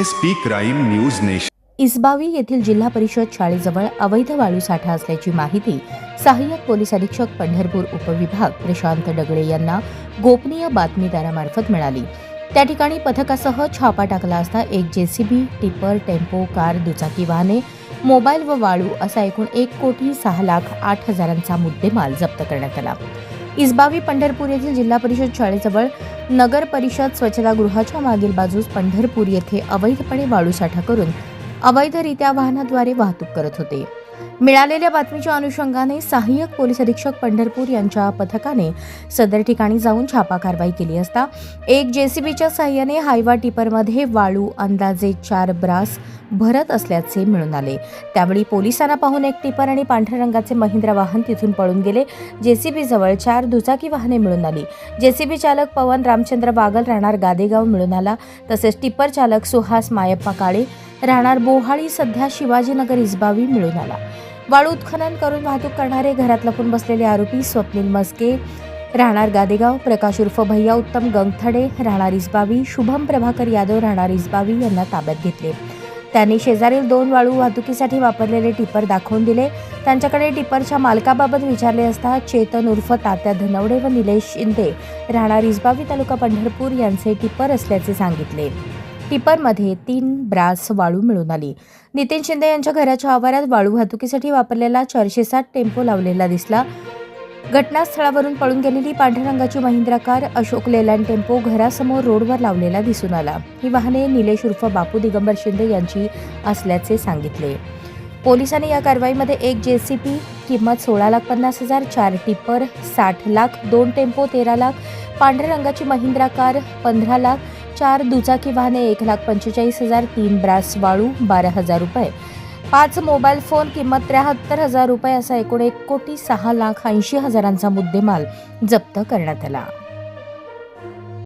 SP crime news nation इसबावी येथील जिल्हा परिषद शाळेजवळ अवैध वाळू साठा असल्याची माहिती सहाय्यक पोलीस अधीक्षक पंढरपूर उपविभाग प्रशांत डगळे यांना गोपनीय बातमीदारामार्फत मिळाली। त्या ठिकाणी पथकासह छापा टाकला असता एक जेसीबी, टिपर, टेम्पो, कार, दुचाकी वाहने, मोबाईल व वाळू असा एकूण 1,06,08,000चा मुद्देमाल जप्त करण्यात आला। इसबावी पंढरपूर येथील जिल्हा परिषद शाळेजवळ नगर परिषद स्वच्छतागृहाच्या मागील बाजूस पंढरपूर येथे अवैधपणे वाळू साठा करून अवैधरित्या वाहनाद्वारे वाहतूक करत होते। मिळालेल्या बातमीच्या अनुषंगाने सहाय्यक पोलीस अधीक्षक पंढरपूर यांच्या पथकाने सदर ठिकाणी जाऊन छापा कारवाई केली असता एक जेसीबीच्या सहाय्याने हायवा टिपरमध्ये वाळू अंदाजे 4 ब्रास भरत असल्याचे मिळून आले। त्यावेळी पोलिसांना पाहून एक टिपर आणि पांढऱ्या रंगाचे महिंद्रा वाहन तिथून पळून गेले। जेसीबी जवळ 4 दुचाकी वाहने मिळून आली। जेसीबी चालक पवन रामचंद्र बागल राहणार गादेगाव मिळून आला। तसेच टिपर चालक सुहास मायप्पा काळे राहणार बोहाळी सध्या शिवाजीनगर इसबावी मिळून आला। वाळू उत्खनन करून वाहतूक करणारे घरात लपून बसलेले आरोपी स्वप्नील मस्के राहणार गादेगाव, प्रकाश उर्फ भैया उत्तम गंगथडे राहणार इसबावी, शुभम प्रभाकर यादव राहणार इसबावी यांना ताब्यात घेतले। त्यांनी शेजारील 2 वाळू वाहतुकीसाठी वापरलेले टिपर दाखवून दिले। त्यांच्याकडे टिपरच्या मालकाबाबत विचारले असता चेतन उर्फ तात्या धनवडे व निलेश शिंदे राहणार इसबावी तालुका पंढरपूर यांचे टिपर असल्याचे सांगितले। टिपरमध्ये 3 ब्रास वाळू मिळून आली। नितीन शिंदे यांच्या घराच्या आवारात वाळू वाहतुकीसाठी वापरलेला 460 टेम्पो लावलेला दिसला। घटनास्थळावरून पळून गेलेली पांढऱ्या रंगाची Mahindra car, Ashok Leyland tempo घरासमोर रोडवर लावलेला दिसून आला। ही वाहने निलेश उर्फ बापू दिगंबर शिंदे यांची असल्याचे सांगितले। पोलिसांनी या कारवाईमध्ये एक जेसीबी किंमत 16,50,000, 4 टिपर 60 लाख, 2 टेम्पो 13 लाख, पांढऱ्या रंगाची महिंद्रा कार 15 लाख, 4 दुचाकी वाहने 1,45,000, 3 ब्रास वाळू 12,000 रुपये, 5 मोबाईल फोन किंमत 73,000 रुपये असा एकूण 1,06,80,000चा मुद्देमाल जप्त करण्यात आला।